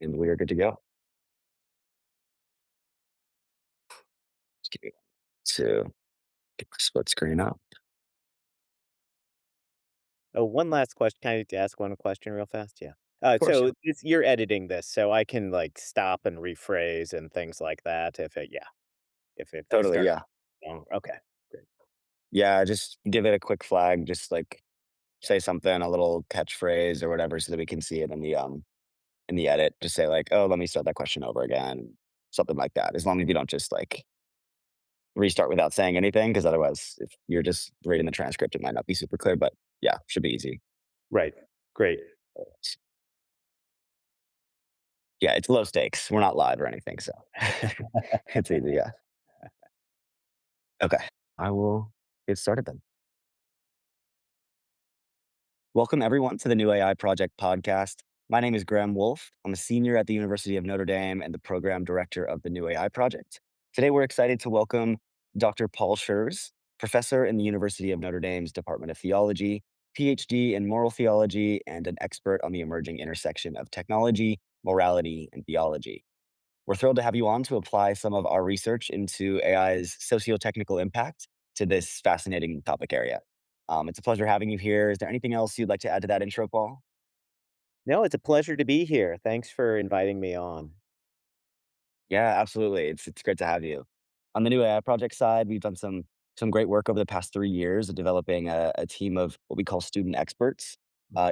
And we are good to go. Just give me to get my split screen up. Oh, one last question. Can I ask one question real fast? Yeah. Of course, yeah. So you're editing this, so I can like stop and rephrase and things like that. If it Totally, starts yeah. wrong. Okay, great. Yeah, just give it a quick flag, just like say something, a little catchphrase or whatever, so that we can see it in the edit. Just say like, "Oh, let me start that question over again," something like that. As long as you don't just like restart without saying anything, because otherwise, if you're just reading the transcript, it might not be super clear. But yeah, should be easy. Right. Great. Yeah, it's low stakes. We're not live or anything, so it's easy. Yeah. Okay, I will get started then. Welcome, everyone, to the New AI Project podcast. My name is Graham Wolf. I'm a senior at the University of Notre Dame and the program director of the New AI Project. Today, we're excited to welcome Dr. Paul Scherz, professor in the University of Notre Dame's Department of Theology, Ph.D. in moral theology, and an expert on the emerging intersection of technology, morality, and theology. We're thrilled to have you on to apply some of our research into AI's socio-technical impact to this fascinating topic area. It's a pleasure having you here. Is there anything else you'd like to add to that intro, Paul? No, it's a pleasure to be here. Thanks for inviting me on. Yeah, absolutely. It's great to have you. On the new AI project side, we've done some great work over the past 3 years of developing a team of what we call student experts,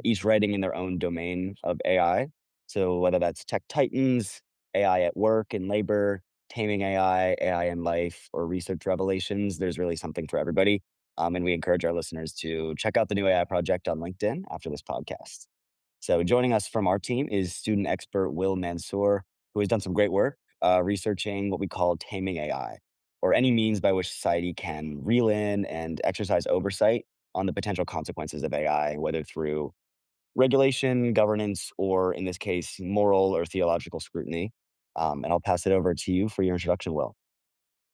each writing in their own domain of AI. So whether that's tech titans, AI at work and labor, taming AI, AI in life, or research revelations, there's really something for everybody. And we encourage our listeners to check out the new AI project on LinkedIn after this podcast. So joining us from our team is student expert Will Mansour, who has done some great work researching what we call taming AI, or any means by which society can reel in and exercise oversight on the potential consequences of AI, whether through regulation, governance, or in this case, moral or theological scrutiny. And I'll pass it over to you for your introduction, Will.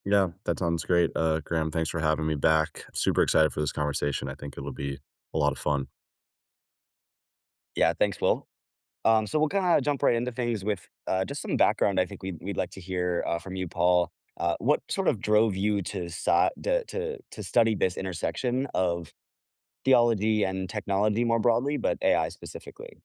Yeah, that sounds great. Graham, thanks for having me back. Super excited for this conversation. I think it'll be a lot of fun. Yeah, thanks, Will. So we'll kind of jump right into things with just some background. I think we'd like to hear from you, Paul. What sort of drove you to study this intersection of theology and technology more broadly, but AI specifically?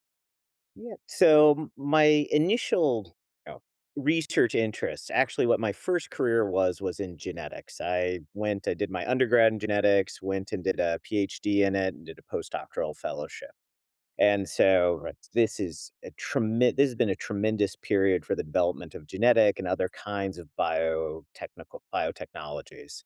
Yeah. So my initial you know, research interest, actually, what my first career was in genetics. I did my undergrad in genetics, went and did a PhD in it, and did a postdoctoral fellowship. And so this has been a tremendous period for the development of genetic and other kinds of biotechnologies.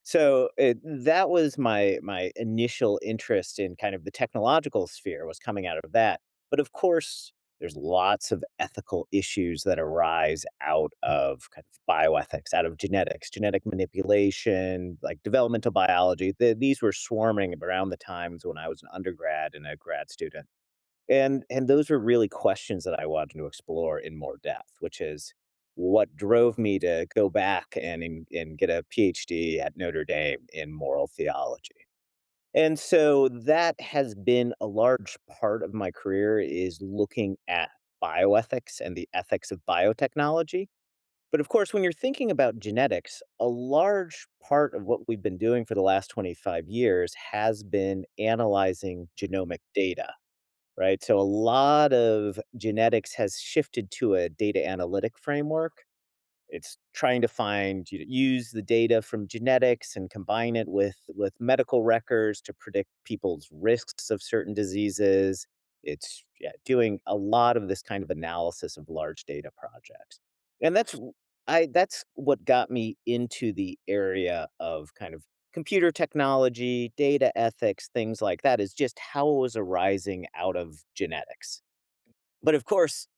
So that was my initial interest in kind of the technological sphere was coming out of that. But of course, there's lots of ethical issues that arise out of kind of bioethics, out of genetics, genetic manipulation, like developmental biology. These were swarming around the times when I was an undergrad and a grad student. And those were really questions that I wanted to explore in more depth, which is what drove me to go back and get a PhD at Notre Dame in moral theology. And so that has been a large part of my career is looking at bioethics and the ethics of biotechnology. But of course, when you're thinking about genetics, a large part of what we've been doing for the last 25 years has been analyzing genomic data, right? So a lot of genetics has shifted to a data analytic framework. It's trying to use the data from genetics and combine it with medical records to predict people's risks of certain diseases. It's doing a lot of this kind of analysis of large data projects. And that's what got me into the area of kind of computer technology, data ethics, things like that, is just how it was arising out of genetics. But of course,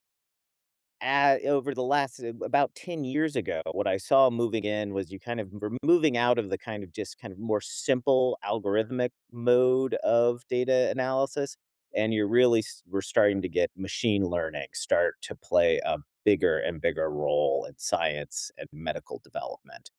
over the last about 10 years ago, what I saw moving in was you kind of were moving out of the kind of just kind of more simple algorithmic mode of data analysis. And we're starting to get machine learning start to play a bigger and bigger role in science and medical development.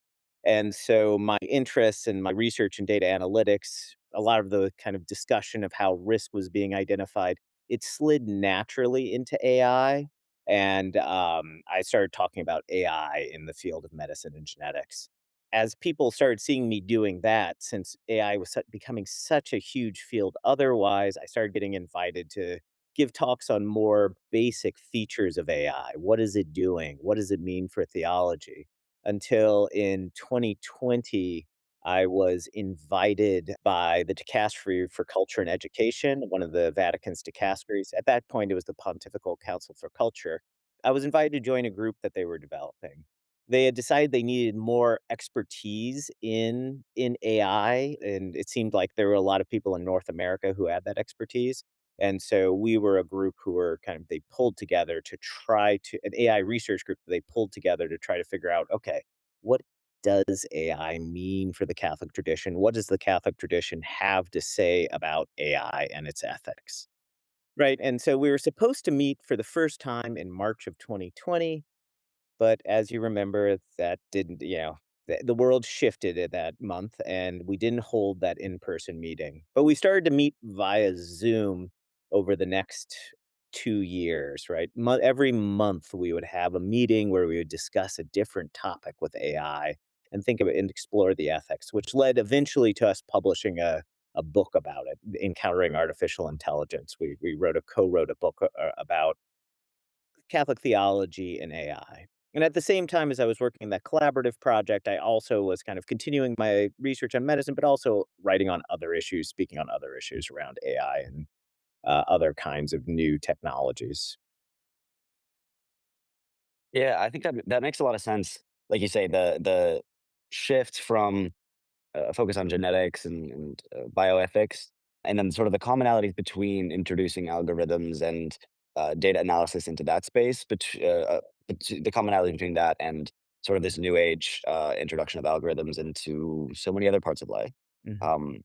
And so my interests and my research in data analytics, a lot of the kind of discussion of how risk was being identified, it slid naturally into AI. And I started talking about AI in the field of medicine and genetics. As people started seeing me doing that, since AI was becoming such a huge field otherwise, I started getting invited to give talks on more basic features of AI. What is it doing? What does it mean for theology? Until in 2020, I was invited by the Dicastery for Culture and Education, one of the Vatican's dicasteries. At that point, it was the Pontifical Council for Culture. I was invited to join a group that they were developing. They had decided they needed more expertise in AI, and it seemed like there were a lot of people in North America who had that expertise. And so we were a group who were they pulled together to try to an AI research group they pulled together to try to figure out, okay, what does AI mean for the Catholic tradition? What does the Catholic tradition have to say about AI and its ethics? Right. And so we were supposed to meet for the first time in March of 2020. But as you remember, that didn't, the world shifted at that month and we didn't hold that in-person meeting. But we started to meet via Zoom over the next 2 years, right? Every month we would have a meeting where we would discuss a different topic with AI and think of it and explore the ethics, which led eventually to us publishing a book about it, Encountering Artificial Intelligence. We co-wrote a book about Catholic theology and AI. And at the same time as I was working that collaborative project, I also was kind of continuing my research on medicine, but also writing on other issues, speaking on other issues around AI and other kinds of new technologies. Yeah, I think that makes a lot of sense. Like you say, the shift from focus on genetics and bioethics, and then sort of the commonalities between introducing algorithms and data analysis into that space, the commonality between that and sort of this new age introduction of algorithms into so many other parts of life. Mhm. Um,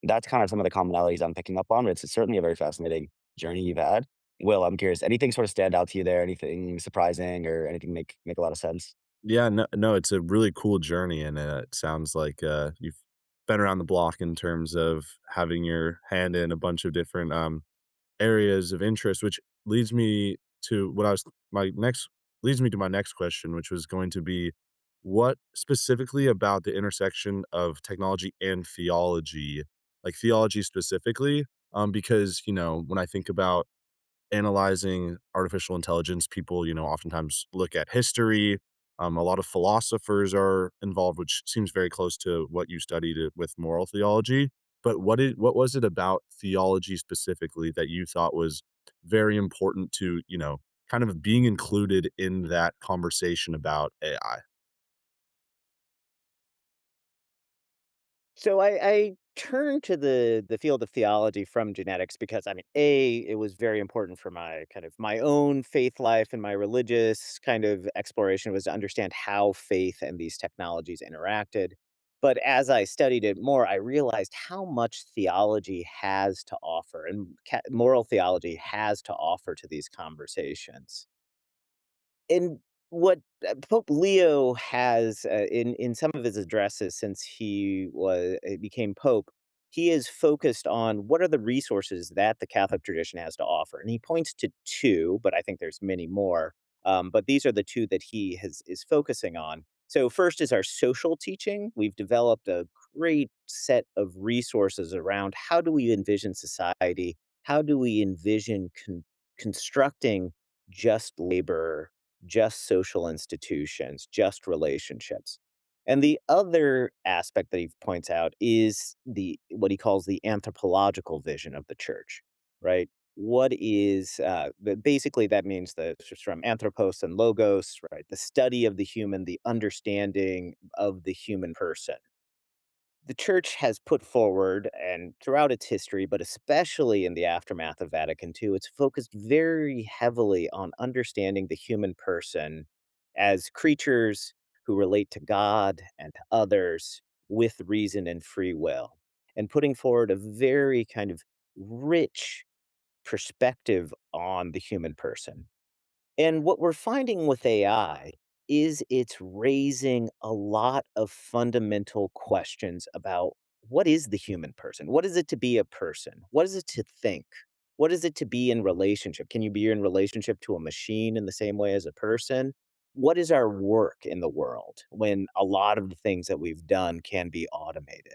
that's kind of some of the commonalities I'm picking up on. It's certainly a very fascinating journey you've had. Will, I'm curious, anything sort of stand out to you there? Anything surprising or anything make a lot of sense? Yeah, no, it's a really cool journey, and, it sounds like, you've been around the block in terms of having your hand in a bunch of different, areas of interest, which leads me to what I was my next leads me to my next question, which was going to be, what specifically about the intersection of technology and theology, like theology specifically, because, when I think about analyzing artificial intelligence, people, oftentimes look at history. A lot of philosophers are involved, which seems very close to what you studied with moral theology. But what was it about theology specifically that you thought was very important to, kind of being included in that conversation about AI? So I turned to the field of theology from genetics because it was very important for my kind of my own faith life and my religious kind of exploration was to understand how faith and these technologies interacted. But as I studied it more, I realized how much theology has to offer and moral theology has to offer to these conversations. And what Pope Leo has in some of his addresses since became pope, he is focused on what are the resources that the Catholic tradition has to offer, and he points to two, but I think there's many more. But these are the two that is focusing on. So first is our social teaching. We've developed a great set of resources around how do we envision society, how do we envision constructing just labor, just social institutions, just relationships. And the other aspect that he points out is the what he calls the anthropological vision of the church, right? What is basically that means it's just from anthropos and logos, right? The study of the human, the understanding of the human person. The church has put forward and throughout its history, but especially in the aftermath of Vatican II, it's focused very heavily on understanding the human person as creatures who relate to God and to others with reason and free will, and putting forward a very kind of rich perspective on the human person. And what we're finding with AI is it's raising a lot of fundamental questions about what is the human person? What is it to be a person? What is it to think? What is it to be in relationship? Can you be in relationship to a machine in the same way as a person? What is our work in the world when a lot of the things that we've done can be automated?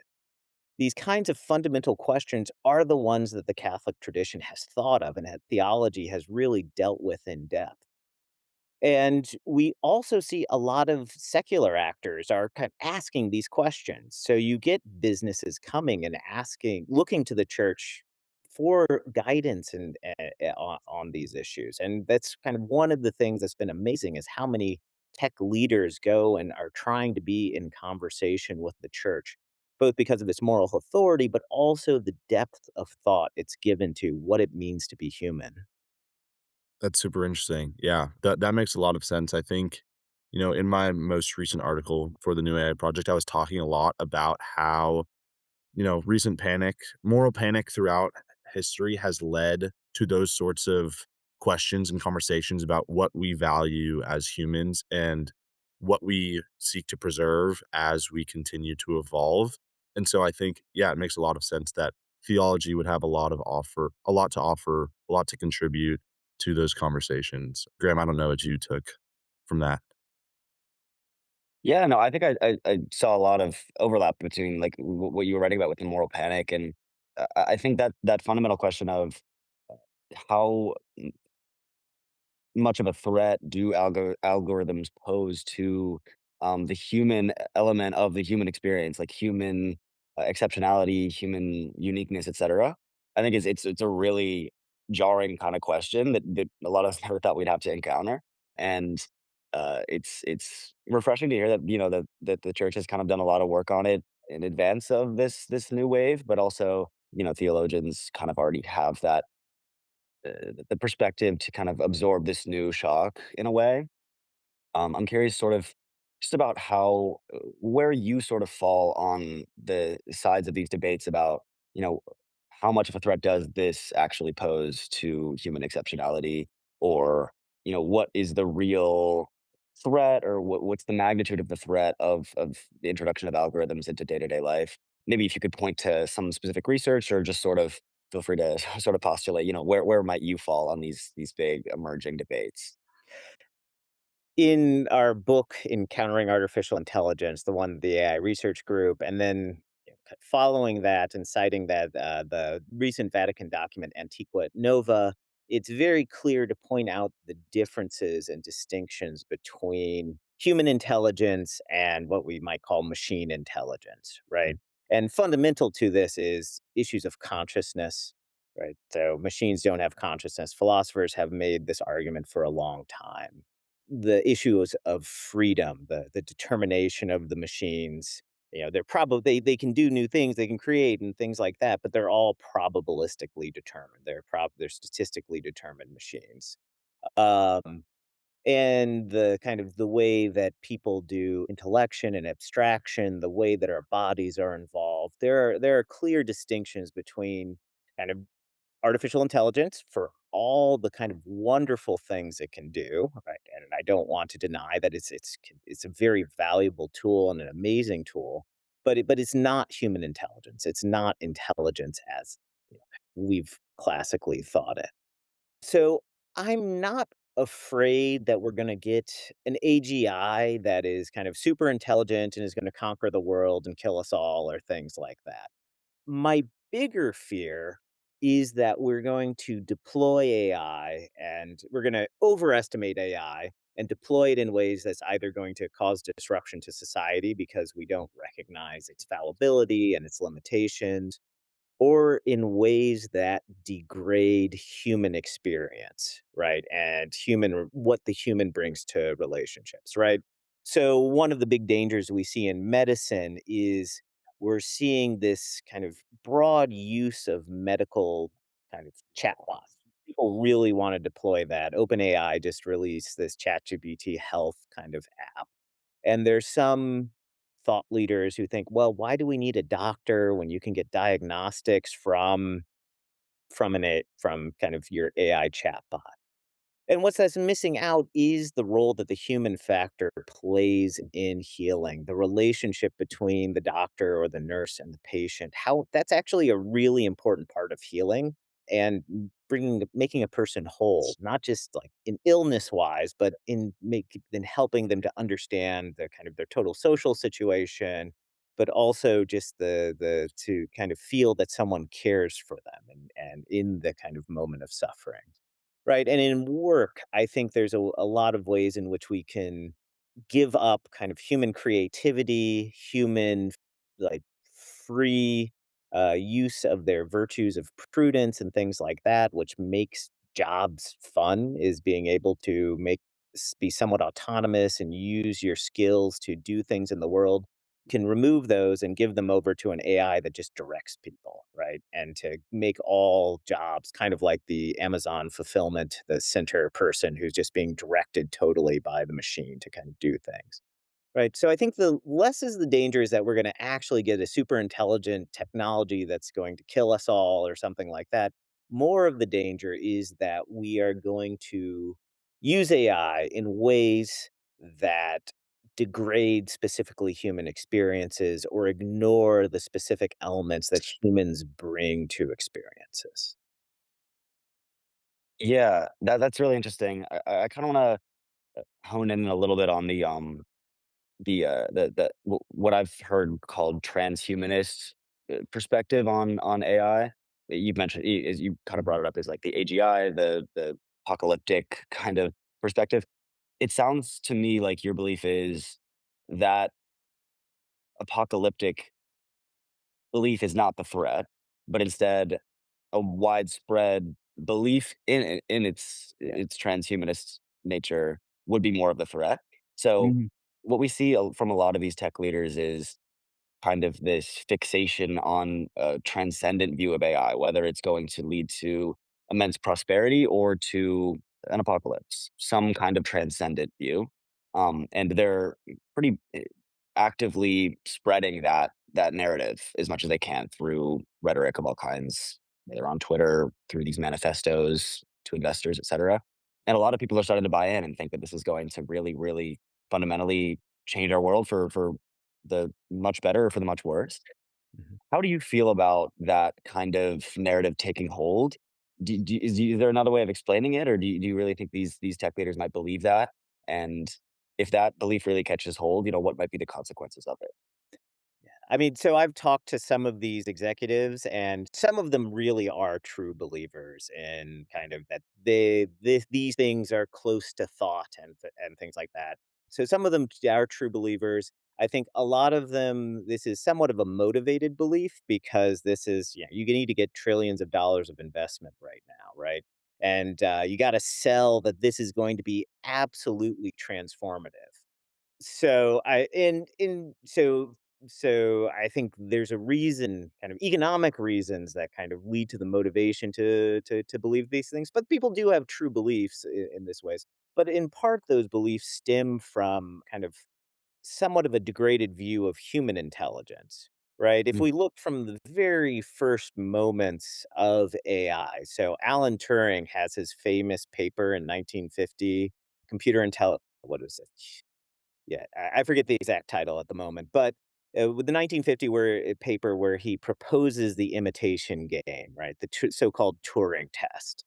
These kinds of fundamental questions are the ones that the Catholic tradition has thought of and that theology has really dealt with in depth. And we also see a lot of secular actors are kind of asking these questions. So you get businesses coming and asking, looking to the church for guidance and on these issues. And that's kind of one of the things that's been amazing is how many tech leaders go and are trying to be in conversation with the church, both because of its moral authority, but also the depth of thought it's given to what it means to be human. That's super interesting. Yeah, that makes a lot of sense. I think, in my most recent article for the new AI project, I was talking a lot about how, recent panic, moral panic throughout history has led to those sorts of questions and conversations about what we value as humans and what we seek to preserve as we continue to evolve. And so I think, yeah, it makes a lot of sense that theology would have a lot to offer, a lot to contribute to those conversations. Graham, I don't know what you took from that. Yeah, no, I think I saw a lot of overlap between, like, what you were writing about with the moral panic, and I think that that fundamental question of how much of a threat do algorithms pose to the human element of the human experience, like human exceptionality, human uniqueness, etc. I think it's a really jarring kind of question that a lot of us never thought we'd have to encounter, and it's refreshing to hear that that the church has kind of done a lot of work on it in advance of this new wave, but also theologians kind of already have that the perspective to kind of absorb this new shock in a way. I'm curious, sort of, just about how where you sort of fall on the sides of these debates about, you know, how much of a threat does this actually pose to human exceptionality, or what is the real threat, or what's the magnitude of the threat of the introduction of algorithms into day to day life? Maybe if you could point to some specific research, or just sort of feel free to sort of postulate, where might you fall on these big emerging debates? In our book, Encountering Artificial Intelligence, the one the AI research group, and then following that and citing that the recent Vatican document Antiqua Nova, it's very clear to point out the differences and distinctions between human intelligence and what we might call machine intelligence, right? And fundamental to this is issues of consciousness, right? So machines don't have consciousness. Philosophers have made this argument for a long time. The issues of freedom, the determination of the machines, they're probably they can do new things, they can create and things like that, but they're all probabilistically determined. They're statistically determined machines. Um, and the kind of the way that people do intellection and abstraction, the way that our bodies are involved, there are clear distinctions between kind of artificial intelligence for all the kind of wonderful things it can do, right? And I don't want to deny that it's a very valuable tool and an amazing tool, but it's not human intelligence. It's not intelligence as you know, we've classically thought it. So I'm not afraid that we're going to get an AGI that is kind of super intelligent and is going to conquer the world and kill us all or things like that. My bigger fear is that we're going to deploy AI and we're going to overestimate AI and deploy it in ways that's either going to cause disruption to society because we don't recognize its fallibility and its limitations, or in ways that degrade human experience, right? And what the human brings to relationships, right? So one of the big dangers we see in medicine is we're seeing this kind of broad use of medical kind of chatbots. People really want to deploy that. OpenAI just released this ChatGPT health kind of app. And there's some thought leaders who think, well, why do we need a doctor when you can get diagnostics from kind of your AI chatbot? And what's that's missing out is the role that the human factor plays in healing, the relationship between the doctor or the nurse and the patient. How that's actually a really important part of healing. and making a person whole, not just like in illness wise, but in helping them to understand the kind of their total social situation, but also just the to kind of feel that someone cares for them and in the kind of moment of suffering. Right. And in work, I think there's a lot of ways in which we can give up kind of human creativity, human like free use of their virtues of prudence and things like that, which makes jobs fun, is being able to be somewhat autonomous and use your skills to do things in the world. Can remove those and give them over to an AI that just directs people, right? And to make all jobs kind of like the Amazon fulfillment, the center person who's just being directed totally by the machine to kind of do things. Right. So I think the less is the danger is that we're going to actually get a super intelligent technology that's going to kill us all or something like that. More of the danger is that we are going to use AI in ways that degrade specifically human experiences or ignore the specific elements that humans bring to experiences. Yeah, that's really interesting. I kinda wanna hone in a little bit on what I've heard called transhumanist, perspective on AI. You've mentioned as you kinda Mhm. brought it up, is like the AGI, the apocalyptic kind of perspective. It sounds to me like your belief is that apocalyptic belief is not the threat, but instead a widespread belief in Yeah. its transhumanist nature would be more of the threat. So, Mhm. what we see from a lot of these tech leaders is kind of this fixation on a transcendent view of AI, whether it's going to lead to immense prosperity or to an apocalypse, some kind of transcendent view. And they're pretty actively spreading that narrative as much as they can through rhetoric of all kinds, whether on Twitter, through these manifestos to investors, et cetera. And a lot of people are starting to buy in and think that this is going to really, really fundamentally change our world for the much better or for the much worse. Mhm. How do you feel about that kind of narrative taking hold? Is there another way of explaining it, or do you really think these tech leaders might believe that? And if that belief really catches hold, what might be the consequences of it? I mean, so I've talked to some of these executives, and some of them really are true believers in kind of that these things are close to thought and things like that. So some of them are true believers. I think a lot of them, this is somewhat of a motivated belief because this is, you need to get trillions of dollars of investment right now, right? And you got to sell that this is going to be absolutely transformative. So I in so I think there's a reason, kind of economic reasons that kind of lead to the motivation to believe these things. But people do have true beliefs in this ways. But in part, those beliefs stem from kind of somewhat of a degraded view of human intelligence, right? If Mm. we look from the very first moments of AI, so Alan Turing has his famous paper in 1950, computer intel. What is it? Yeah, I forget the exact title at the moment, but, with the 1950 paper where he proposes the imitation game, right? The so-called Turing test.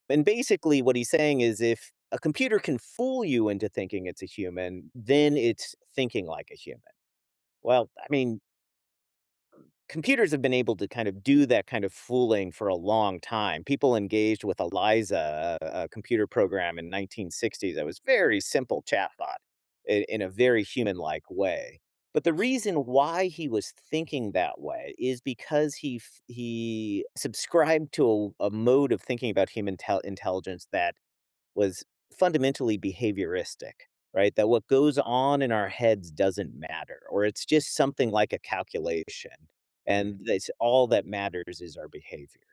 And basically what he's saying is if a computer can fool you into thinking it's a human, then it's thinking like a human. Well, I mean, computers have been able to kind of do that kind of fooling for a long time. People engaged with Eliza, a computer program in 1960s that was very simple chatbot in a very human-like way. But the reason why he was thinking that way is because he subscribed to a mode of thinking about human intelligence that was fundamentally behavioristic, right? That what goes on in our heads doesn't matter, or it's just something like a calculation. And that's all that matters is our behavior,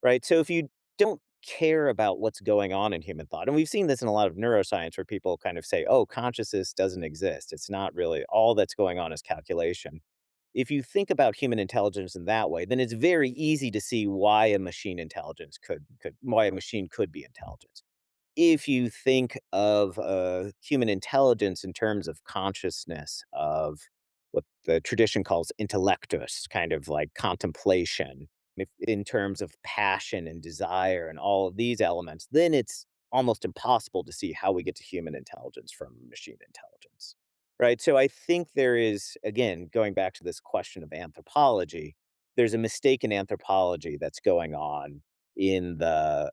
right? So if you don't care about what's going on in human thought, and we've seen this in a lot of neuroscience where people kind of say, oh, consciousness doesn't exist. It's not really all that's going on is calculation. If you think about human intelligence in that way, then it's very easy to see why a machine intelligence could why a machine could be intelligent. If you think of human intelligence in terms of consciousness, of what the tradition calls intellectus, kind of like contemplation, if in terms of passion and desire and all of these elements, then it's almost impossible to see how we get to human intelligence from machine intelligence. Right? So I think there is, again, going back to this question of anthropology, there's a mistaken anthropology that's going on in a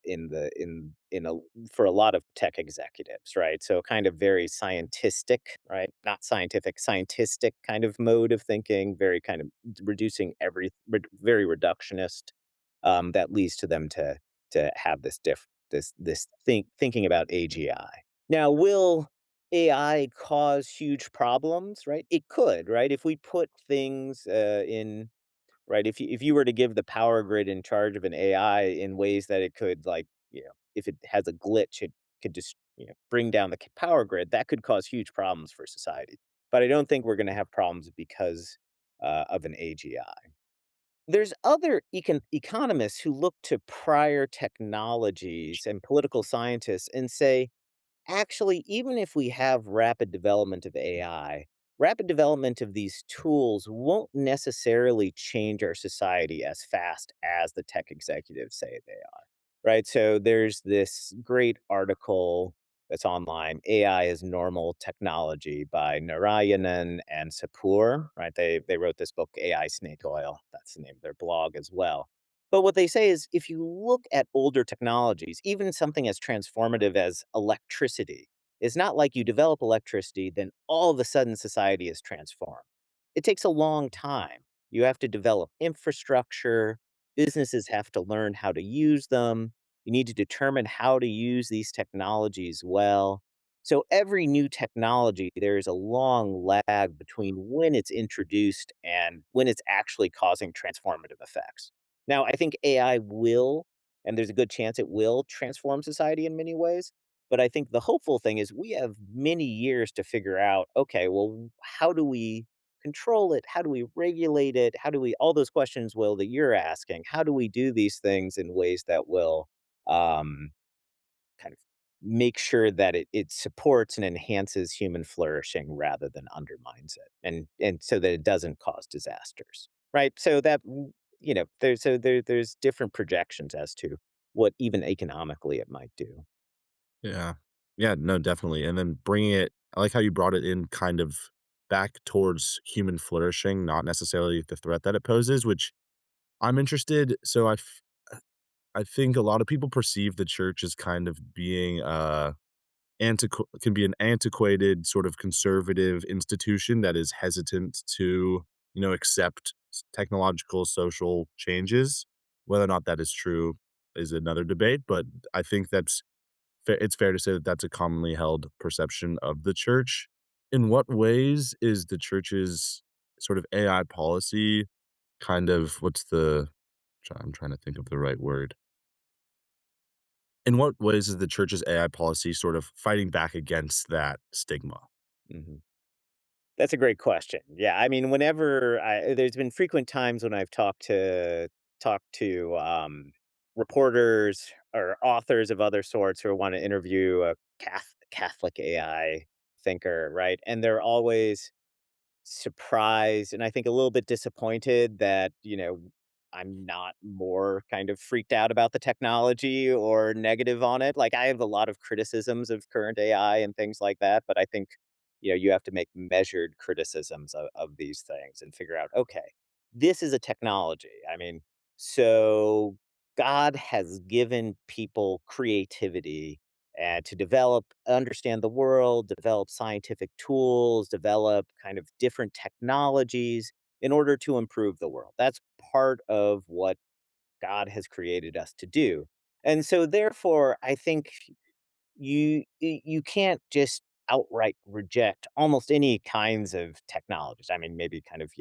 for a lot of tech executives, right? So kind of very scientistic, right? Not scientific, scientistic kind of mode of thinking, very kind of reducing very reductionist, that leads to them to have this thinking about AGI. Now, will AI cause huge problems, right? It could, right? If we put things in right, if you were to give the power grid in charge of an AI in ways that it could, like, if it has a glitch, it could just, bring down the power grid, that could cause huge problems for society. But I don't think we're going to have problems because of an AGI. There's other economists who look to prior technologies and political scientists and say, actually, even if we have rapid development of AI, rapid development of these tools won't necessarily change our society as fast as the tech executives say they are. Right. So there's this great article that's online, AI is Normal Technology by Narayanan and Sapur. Right. They wrote this book, AI Snake Oil. That's the name of their blog as well. But what they say is if you look at older technologies, even something as transformative as electricity, it's not like you develop electricity, then all of a sudden society is transformed. It takes a long time. You have to develop infrastructure, businesses have to learn how to use them. You need to determine how to use these technologies well. So every new technology, there is a long lag between when it's introduced and when it's actually causing transformative effects. Now, I think AI will, and there's a good chance it will transform society in many ways. But I think the hopeful thing is we have many years to figure out, okay, well, how do we control it? How do we regulate it? How do we, all those questions, Will, that you're asking, how do we do these things in ways that will um, kind of make sure that it supports and enhances human flourishing rather than undermines it, and so that it doesn't cause disasters, right? So that there's different projections as to what even economically it might do. Yeah. Yeah, no, definitely, and then bringing it I like how you brought it in kind of back towards human flourishing, not necessarily the threat that it poses, which I'm interested so I think a lot of people perceive the church as kind of being, can be an antiquated, sort of conservative institution that is hesitant to, accept technological, social changes. Whether or not that is true is another debate, but I think it's fair to say that that's a commonly held perception of the church. In what ways is the church's sort of AI policy kind of I'm trying to think of the right word. In what ways is the church's AI policy sort of fighting back against that stigma? Mhm. That's a great question. Yeah, I mean, there's been frequent times when I've talked to reporters or authors of other sorts who want to interview a Catholic AI thinker, right? And they're always surprised and I think a little bit disappointed that, I'm not more kind of freaked out about the technology or negative on it. Like I have a lot of criticisms of current AI and things like that, but I think, you have to make measured criticisms of these things and figure out, okay, this is a technology. I mean, so God has given people creativity and to understand the world, develop scientific tools, develop kind of different technologies in order to improve the world. That's part of what God has created us to do. And so therefore, I think you can't just outright reject almost any kinds of technologies. I mean, maybe kind of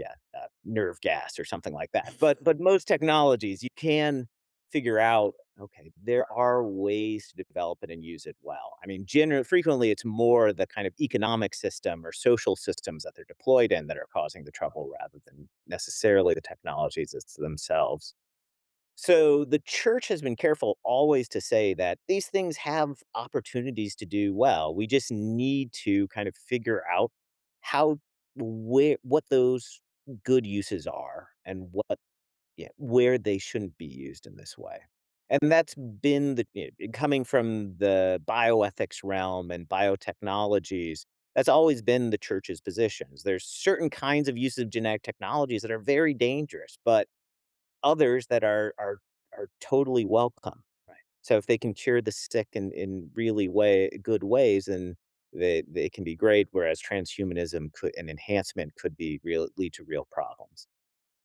nerve gas or something like that. But most technologies you can figure out. Okay, there are ways to develop it and use it well. I mean, frequently it's more the kind of economic system or social systems that they're deployed in that are causing the trouble rather than necessarily the technologies themselves. So the church has been careful always to say that these things have opportunities to do well. We just need to kind of figure out how what those good uses are and what yeah, where they shouldn't be used in this way. And that's been coming from the bioethics realm and biotechnologies, that's always been the church's positions. There's certain kinds of use of genetic technologies that are very dangerous, but others that are totally welcome, right? So if they can cure the sick in really good ways, then they can be great, whereas transhumanism could and enhancement could be real lead to real problems.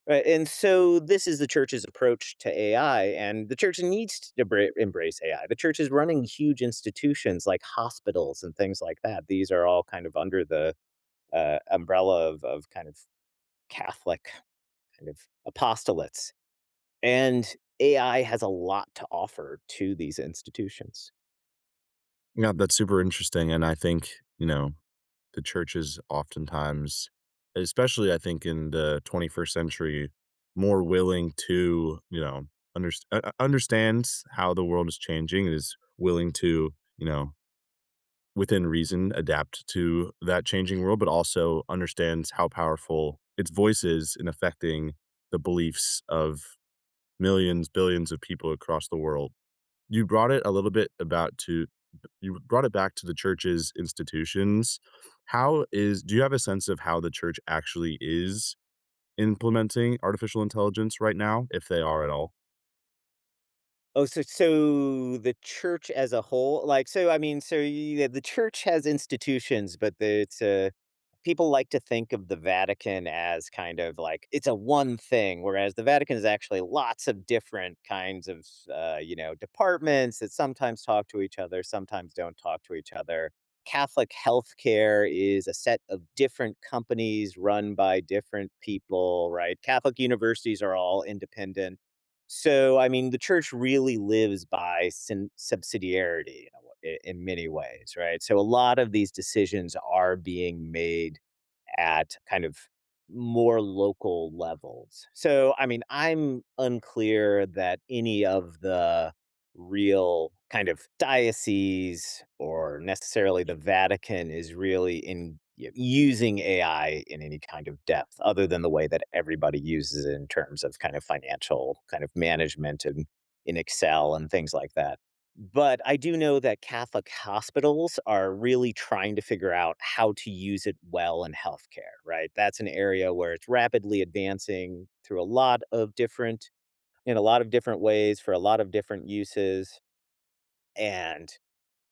Right, and so this is the church's approach to AI, and the church needs to embrace AI. The church is running huge institutions like hospitals and things like that. These are all kind of under the umbrella of kind of Catholic kind of apostolates, and AI has a lot to offer to these institutions. Yeah, that's super interesting, and I think, the church is oftentimes, especially I think in the 21st century, more willing to, understands how the world is changing, and is willing to, within reason, adapt to that changing world, but also understands how powerful its voice is in affecting the beliefs of millions, billions of people across the world. You brought it a little bit about to you brought it back to the church's institutions. Do you have a sense of how the church actually is implementing artificial intelligence right now, if they are at all? Oh, so the church as a whole, like, so I mean, so yeah, the church has institutions, but it's people like to think of the Vatican as kind of like it's a one thing, whereas the Vatican is actually lots of different kinds of departments that sometimes talk to each other, sometimes don't talk to each other. Catholic healthcare is a set of different companies run by different people, right? Catholic universities are all independent. So, I mean, the church really lives by subsidiarity in many ways, right? So, a lot of these decisions are being made at kind of more local levels. So, I mean, I'm unclear that any of the real kind of dioceses or necessarily the Vatican is really using AI in any kind of depth other than the way that everybody uses it in terms of kind of financial kind of management and in Excel and things like that. But I do know that Catholic hospitals are really trying to figure out how to use it well in healthcare, right? That's an area where it's rapidly advancing through in a lot of different ways for a lot of different uses. And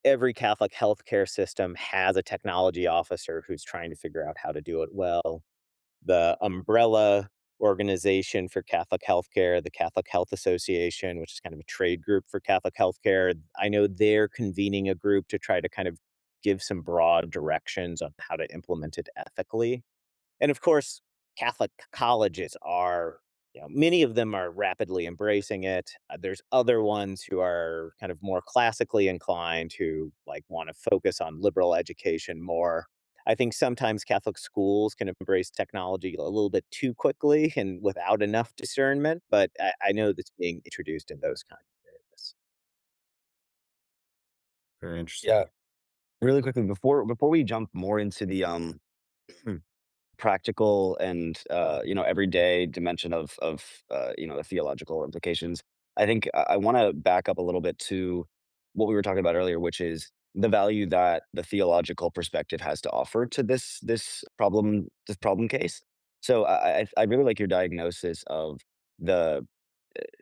every Catholic healthcare system has a technology officer who's trying to figure out how to do it well. The umbrella organization for Catholic healthcare, the Catholic Health Association, which is kind of a trade group for Catholic healthcare. I know they're convening a group to try to kind of give some broad directions on how to implement it ethically. And of course, Catholic colleges are, many of them are rapidly embracing it. There's other ones who are kind of more classically inclined who like want to focus on liberal education more. I think sometimes Catholic schools can embrace technology a little bit too quickly and without enough discernment, but I know that's being introduced in those kinds of areas. Very interesting. Yeah, really quickly before we jump more into the practical and everyday dimension of the theological implications. I think I want to back up a little bit to what we were talking about earlier, which is the value that the theological perspective has to offer to this problem case. So I really like your diagnosis of the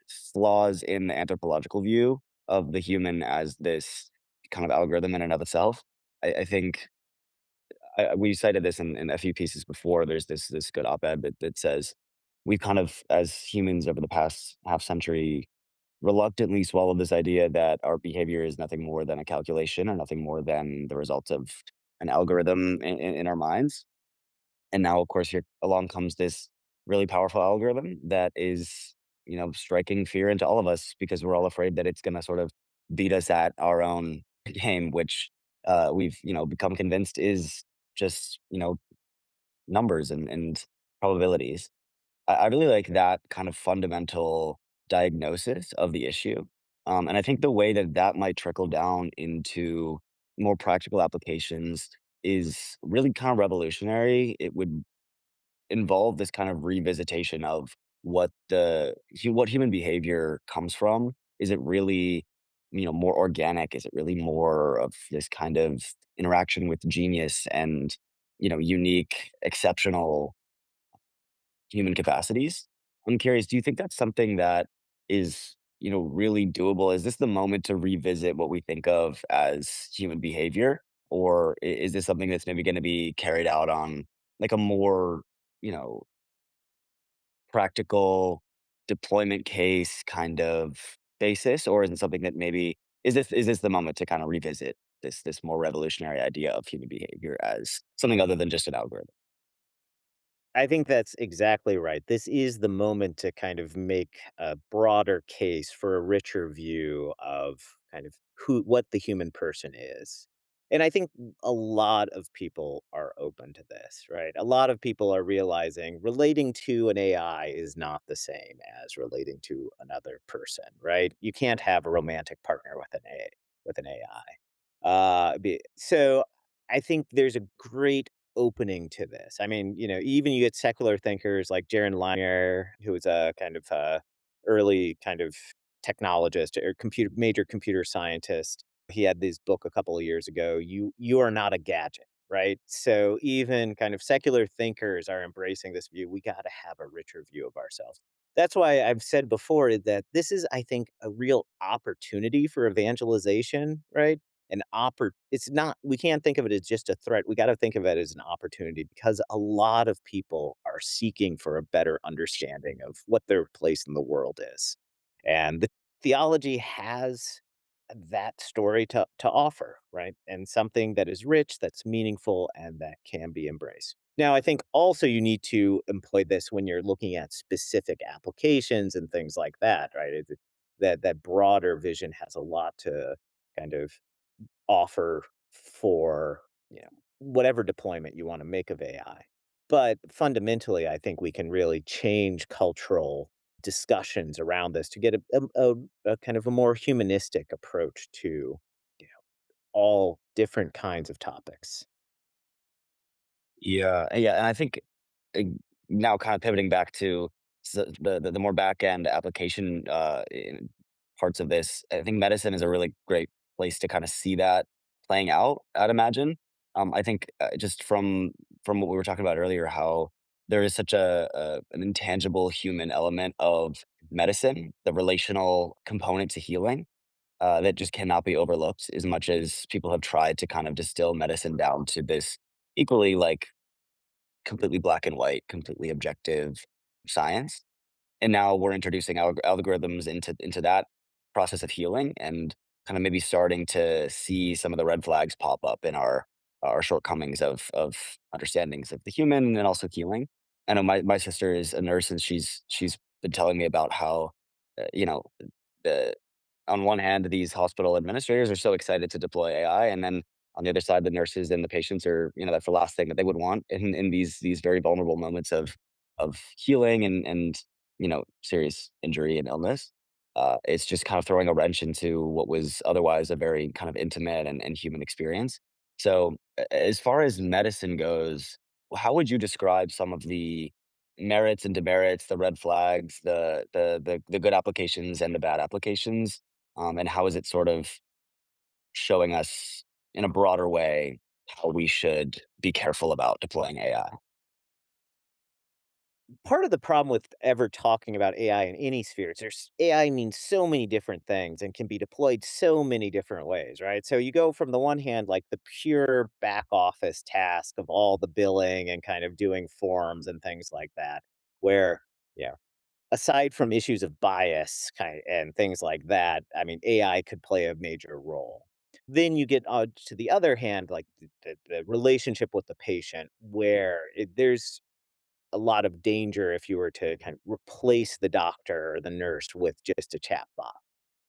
flaws in the anthropological view of the human as this kind of algorithm in and of itself. I think we cited this in a few pieces before. There's this good op-ed that says we've kind of, as humans over the past half century, reluctantly swallowed this idea that our behavior is nothing more than a calculation or nothing more than the result of an algorithm in our minds. And now, of course, here along comes this really powerful algorithm that is, striking fear into all of us because we're all afraid that it's going to sort of beat us at our own game, which we've, become convinced is just, numbers and probabilities. I really like that kind of fundamental diagnosis of the issue. And I think the way that that might trickle down into more practical applications is really kind of revolutionary. It would involve this kind of revisitation of what human behavior comes from. Is it really, more organic? Is it really more of this kind of interaction with genius and, unique, exceptional human capacities? I'm curious, do you think that's something that is, really doable? Is this the moment to revisit what we think of as human behavior? Or is this something that's maybe going to be carried out on like a more, you know, practical deployment case kind of basis? Or is it something that maybe is this the moment to kind of revisit this more revolutionary idea of human behavior as something other than just an algorithm? I think that's exactly right. This is the moment to kind of make a broader case for a richer view of kind of what the human person is. And I think a lot of people are open to this, right? A lot of people are realizing relating to an AI is not the same as relating to another person, right? You can't have a romantic partner with an AI. So I think there's a great opening to this. I mean, even you get secular thinkers like Jaron Lanier, who was a kind of early kind of technologist or major computer scientist. He had this book a couple of years ago. You are not a gadget, right? So even kind of secular thinkers are embracing this view. We got to have a richer view of ourselves. That's why I've said before that this is, I think, a real opportunity for evangelization, right? It's not, we can't think of it as just a threat. We gotta think of it as an opportunity because a lot of people are seeking for a better understanding of what their place in the world is. And the theology has that story to offer, right? And something that is rich, that's meaningful, and that can be embraced. Now, I think also you need to employ this when you're looking at specific applications and things like that, right? That broader vision has a lot to kind of offer for, whatever deployment you wanna make of AI. But fundamentally, I think we can really change cultural discussions around this to get a kind of a more humanistic approach to, you know, all different kinds of topics. Yeah, yeah, and I think, uh, now kind of pivoting back to the more back end application, in parts of this, I think medicine is a really great place to kinda see that playing out, I'd imagine. I think, just from what we were talking about earlier, how there is such an intangible human element of medicine, the relational component to healing, that just cannot be overlooked as much as people have tried to kind of distill medicine down to this equally, like, completely black and white, completely objective science. And now we're introducing algorithms into that process of healing and kind of maybe starting to see some of the red flags pop up in our shortcomings of understandings of the human and also healing. I know my sister is a nurse and she's been telling me about how the on one hand, these hospital administrators are so excited to deploy AI, and then on the other side, the nurses and the patients are, that's the last thing that they would want in these very vulnerable moments of healing and serious injury and illness. It's just kind of throwing a wrench into what was otherwise a very kind of intimate and human experience. So, as far as medicine goes, how would you describe some of the merits and demerits, the red flags, the good applications and the bad applications, and how is it sort of showing us in a broader way how we should be careful about deploying AI? Part of the problem with ever talking about AI in any sphere is AI means so many different things and can be deployed so many different ways, right? So you go from the one hand, like the pure back office task of all the billing and kind of doing forms and things like that, where, yeah, aside from issues of bias and things like that, I mean, AI could play a major role. Then you get to the other hand, like the relationship with the patient, where there's a lot of danger if you were to kind of replace the doctor or the nurse with just a chatbot,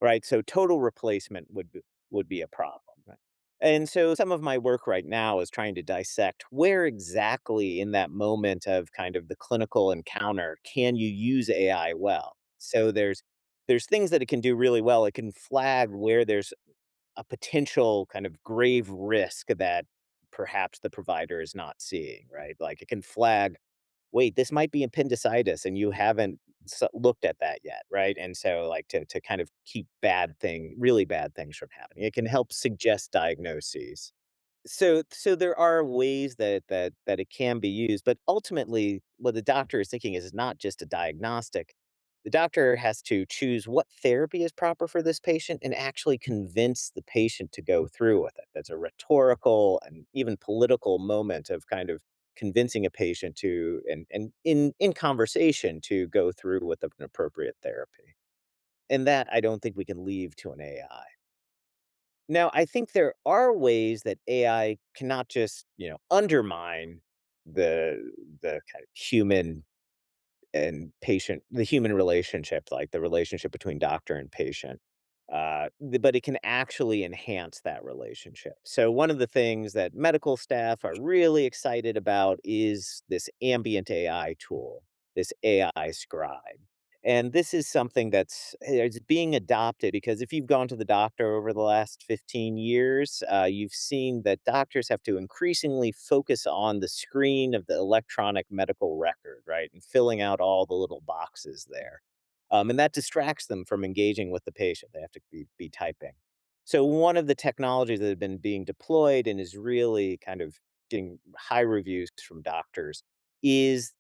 right? So total replacement would be a problem, right? And so some of my work right now is trying to dissect where exactly in that moment of kind of the clinical encounter can you use AI well. So there's things that it can do really well. It can flag where there's a potential kind of grave risk that perhaps the provider is not seeing, right? Like it can flag wait, this might be appendicitis and you haven't looked at that yet, right? And so, like, to kind of keep really bad things from happening, it can help suggest diagnoses. So there are ways that it can be used, but ultimately, what the doctor is thinking is not just a diagnostic. The doctor has to choose what therapy is proper for this patient and actually convince the patient to go through with it. That's a rhetorical and even political moment of kind of convincing a patient to and in conversation to go through with an appropriate therapy. And that I don't think we can leave to an AI. Now, I think there are ways that AI cannot just, undermine the kind of human and patient the human relationship, like the relationship between doctor and patient. But it can actually enhance that relationship. So one of the things that medical staff are really excited about is this ambient AI tool, this AI scribe. And this is something it's being adopted because if you've gone to the doctor over the last 15 years, you've seen that doctors have to increasingly focus on the screen of the electronic medical record, right? And filling out all the little boxes there. And that distracts them from engaging with the patient. They have to be typing. So one of the technologies that have been being deployed and is really kind of getting high reviews from doctors is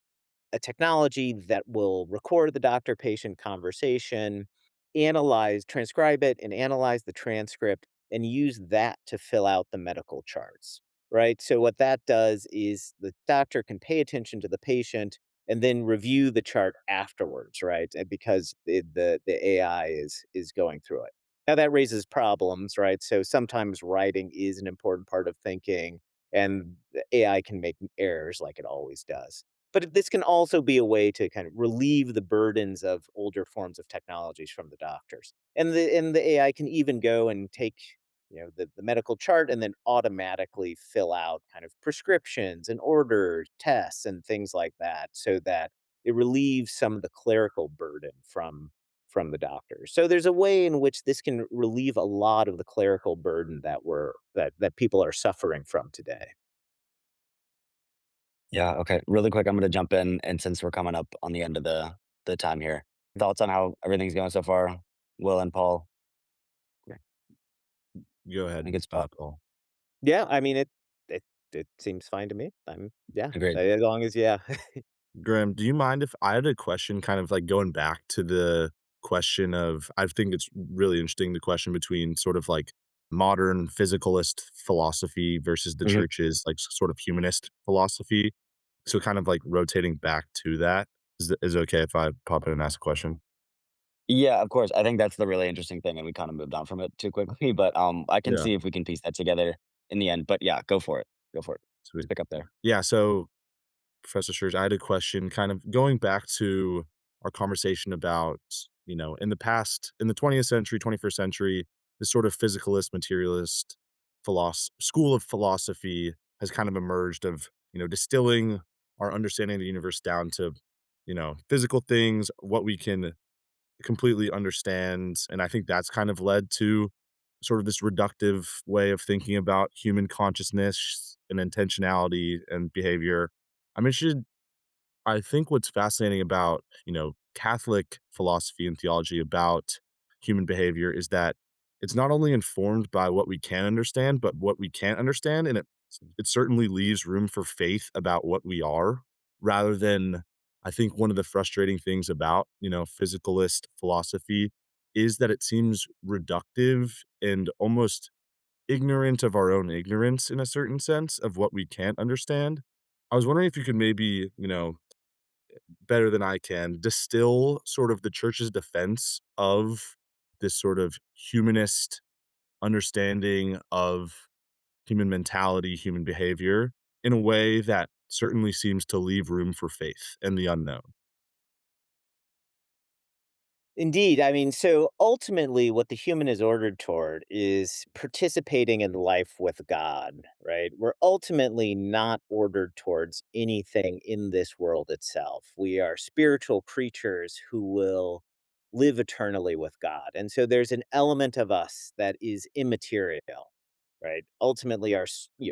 a technology that will record the doctor-patient conversation, transcribe it and analyze the transcript, and use that to fill out the medical charts, right? So what that does is the doctor can pay attention to the patient and then review the chart afterwards, right? And because the AI is going through it. Now that raises problems, right? So sometimes writing is an important part of thinking, and the AI can make errors like it always does. But this can also be a way to kind of relieve the burdens of older forms of technologies from the doctors. And the AI can even go and take, the medical chart and then automatically fill out kind of prescriptions and order tests and things like that so that it relieves some of the clerical burden from the doctors. So there's a way in which this can relieve a lot of the clerical burden that people are suffering from today. Yeah, okay. Really quick, I'm gonna jump in, and since we're coming up on the end of the time here, thoughts on how everything's going so far? Will and Paul? Yeah, Go in a ahead, good spot. Paul. Yeah, I mean, it it seems fine to me. Yeah, Agreed. as long as yeah. Graham, do you mind if I had a question kind of like going back to the question of I think it's really interesting the question between sort of like modern physicalist philosophy versus the Mhm. church's like sort of humanist philosophy. So kind of like rotating back to that. Is it okay if I pop in and ask a question? Yeah, of course. I think that's the really interesting thing, and we kinda moved on from it too quickly, but, I can Yeah, see if we can piece that together in the end, but yeah, go for it. Go for it. Let's sweet. pick up there. Yeah, so Professor Scherz, I had a question kind of going back to our conversation about, in the past, in the 20th century, 21st century, this sort of physicalist, materialist school of philosophy has kind of emerged of, distilling our understanding of the universe down to, physical things, what we can completely understand. And I think that's kind of led to sort of this reductive way of thinking about human consciousness and intentionality and behavior. I'm interested I think what's fascinating about, Catholic philosophy and theology about human behavior is that it's not only informed by what we can understand, but what we can't understand, and it certainly leaves room for faith about what we are, rather than I think one of the frustrating things about, physicalist philosophy is that it seems reductive and almost ignorant of our own ignorance in a certain sense of what we can't understand. I was wondering if you could maybe, better than I can, distill sort of the church's defense of this sort of humanist understanding of human mentality, human behavior in a way that certainly seems to leave room for faith and the unknown. Indeed. I mean, so ultimately, what the human is ordered toward is participating in life with God, right? We're ultimately not ordered towards anything in this world itself. We are spiritual creatures who will live eternally with God. And so there's an element of us that is immaterial, right? Ultimately,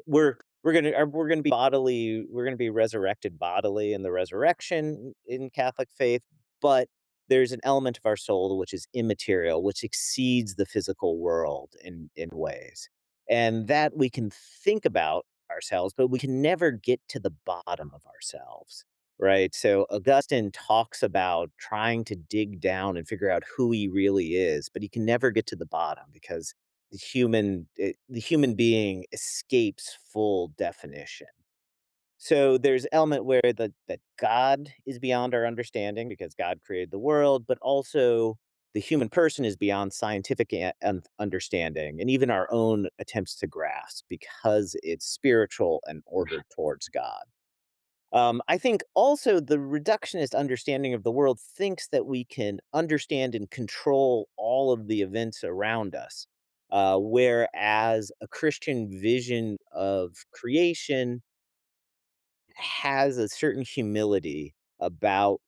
we're we're gonna be bodily we're gonna be resurrected bodily in the resurrection in Catholic faith, but there's an element of our soul which is immaterial, which exceeds the physical world in ways. And that we can think about ourselves, but we can never get to the bottom of ourselves, right? So Augustine talks about trying to dig down and figure out who he really is, but he can never get to the bottom because the human being escapes full definition. So there's element where that God is beyond our understanding because God created the world, but also the human person is beyond scientific understanding and even our own attempts to grasp because it's spiritual and ordered towards God. I think also the reductionist understanding of the world thinks that we can understand and control all of the events around us, whereas a Christian vision of creation has a certain humility about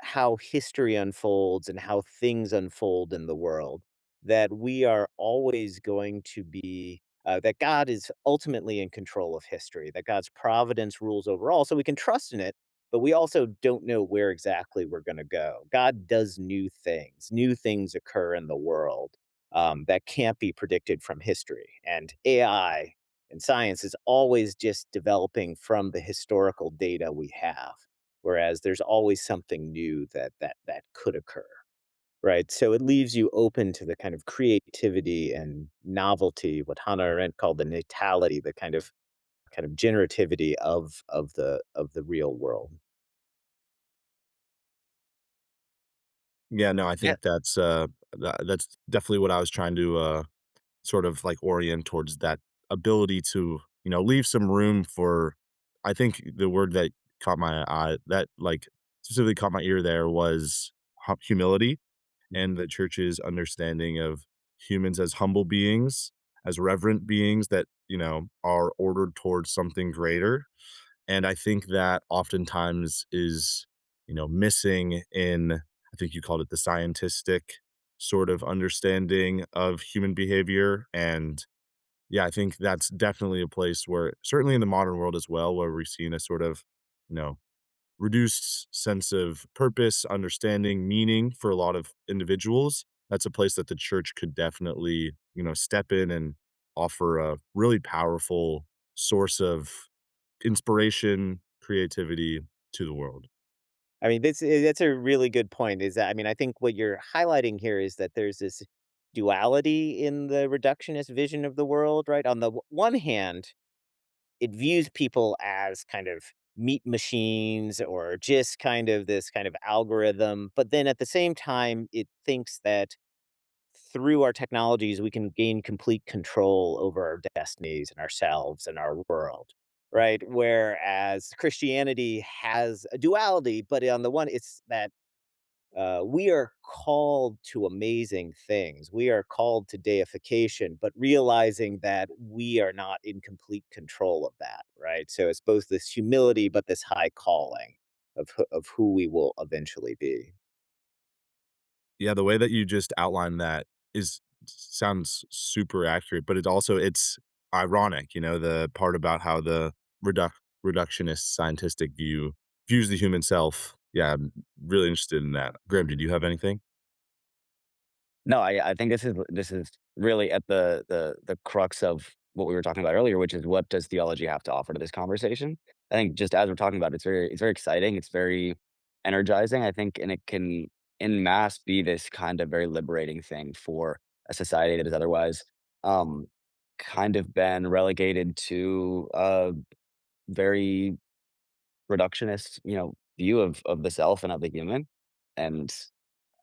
how history unfolds and how things unfold in the world, that we are always going to be that God is ultimately in control of history, that God's providence rules over all, so we can trust in it, but we also don't know where exactly we're going to go. God does new things occur in the world that can't be predicted from history, and AI and science is always just developing from the historical data we have, whereas there's always something new that could occur, right? So it leaves you open to the kind of creativity and novelty, what Hannah Arendt called the natality, the kind of generativity of the real world. Yeah, no, I Yeah. think that's definitely what I was trying to, sort of, like, orient towards that ability to, leave some room for I think the word that caught my eye that, like, specifically caught my ear there was humility and the church's understanding of humans as humble beings, as reverent beings that, are ordered towards something greater. And I think that oftentimes is, missing in, I think you called it the scientistic sort of understanding of human behavior. And yeah, I think that's definitely a place where, certainly in the modern world as well, where we've seen a sort of, you know, reduced sense of purpose, understanding, meaning for a lot of individuals. That's a place that the church could definitely, step in and offer a really powerful source of inspiration, creativity to the world. I mean, that's a really good point. Is that I mean, I think what you're highlighting here is that there's this duality in the reductionist vision of the world, right? On the one hand, it views people as kind of meat machines or just kind of this kind of algorithm. But then at the same time, it thinks that through our technologies, we can gain complete control over our destinies and ourselves and our world. Right. Whereas Christianity has a duality, but on the one, it's that we are called to amazing things. We are called to deification, but realizing that we are not in complete control of that, right? So it's both this humility, but this high calling of who we will eventually be. Yeah, the way that you just outlined that is sounds super accurate, but it's ironic, the part about how the reductionist scientistic views the human self. Yeah, I'm really interested in that. Graham, did you have anything? No, I think this is really at the crux of what we were talking about earlier, which is what does theology have to offer to this conversation? I think just as we're talking about, it's very exciting, it's very energizing, I think, and it can in mass be this kind of very liberating thing for a society that is otherwise um kind of been relegated to a very reductionist, view of the self and of the human. And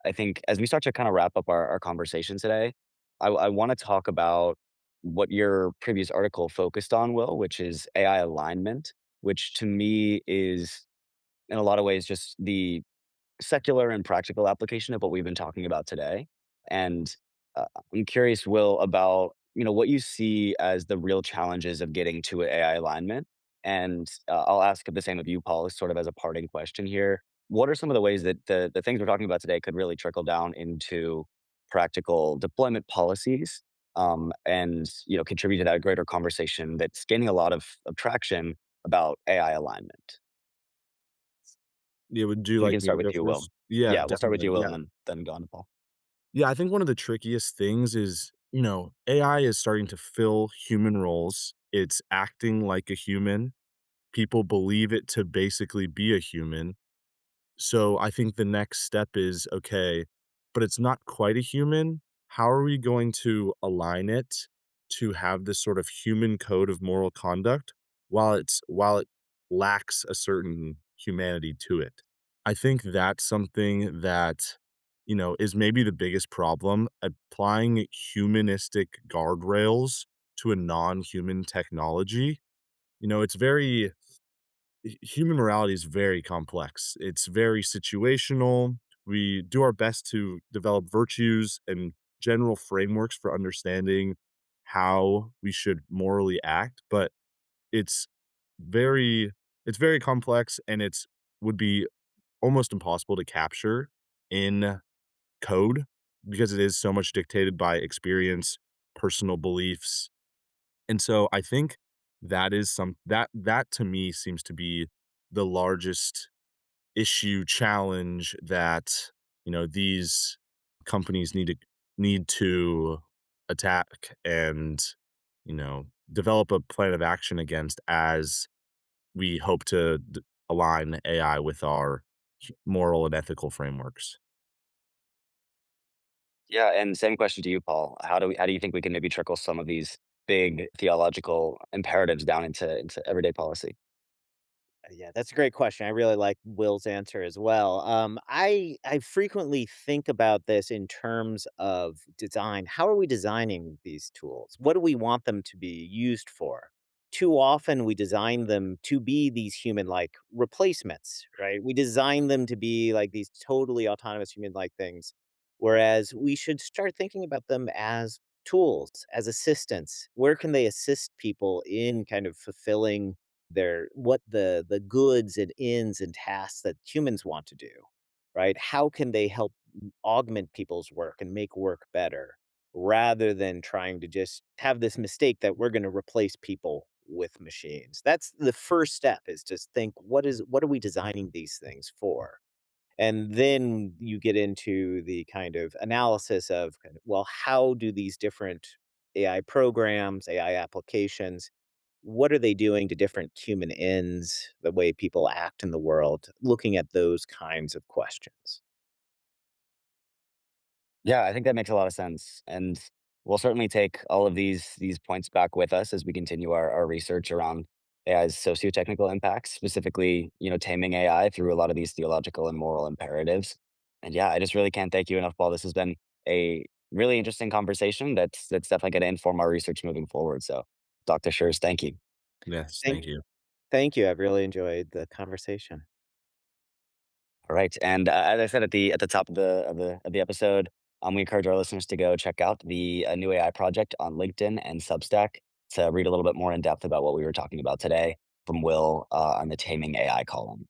I think as we start to kind of wrap up our conversation today, I want to talk about what your previous article focused on, Will, which is AI alignment, which to me is in a lot of ways just the secular and practical application of what we've been talking about today. And I'm curious, Will, about what you see as the real challenges of getting to AI alignment. And I'll ask the same of you, Paul, sort of as a parting question here. What are some of the ways that the things we're talking about today could really trickle down into practical deployment policies? and contribute to that greater conversation that's gaining a lot of traction about AI alignment. Yeah, would you We like can me start to with go you, Will. first? Yeah, Yeah, we'll start with definitely, you, Will, yeah. and then go on to Paul. Yeah, I think one of the trickiest things is, AI is starting to fill human roles. It's acting like a human. People believe it to basically be a human. So I think the next step is, okay, but it's not quite a human. How are we going to align it to have this sort of human code of moral conduct while it lacks a certain humanity to it? I think that's something that, is maybe the biggest problem. Applying humanistic guardrails to a non-human technology. It's very human morality is very complex. It's very situational. We do our best to develop virtues and general frameworks for understanding how we should morally act, but it's very it's very complex and it's would be almost impossible to capture in code because it is so much dictated by experience, personal beliefs, and so I think that is that to me seems to be the largest issue, challenge that, these companies need to attack and, develop a plan of action against as we hope to align AI with our moral and ethical frameworks. Yeah, and same question to you, Paul. How do you think we can maybe trickle some of these big theological imperatives down into everyday policy? Yeah, that's a great question. I really like Will's answer as well. I frequently think about this in terms of design. How are we designing these tools? What do we want them to be used for? Too often we design them to be these human-like replacements, right? We design them to be like these totally autonomous human-like things, whereas we should start thinking about them as tools, as assistants. Where can they assist people in kind of fulfilling what the goods and ends and tasks that humans want to do, right? How can they help augment people's work and make work better rather than trying to just have this mistake that we're going to replace people with machines? That's the first step, is just think, what are we designing these things for? And then you get into the kind of analysis of, well, how do these different AI programs, AI applications, what are they doing to different human ends, the way people act in the world, looking at those kinds of questions. Yeah, I think that makes a lot of sense, and we'll certainly take all of these points back with us as we continue our research around AI's socio-technical impacts, specifically, taming AI through a lot of these theological and moral imperatives. And yeah, I just really can't thank you enough, Paul. This has been a really interesting conversation that's definitely going to inform our research moving forward. So, Dr. Schurz, thank you. Yes, Thank thank you. thank you. I've really enjoyed the conversation. All right, and as I said at the top of the episode, we encourage our listeners to go check out the new AI project on LinkedIn and Substack to read a little bit more in depth about what we were talking about today from Will on the Taming AI column.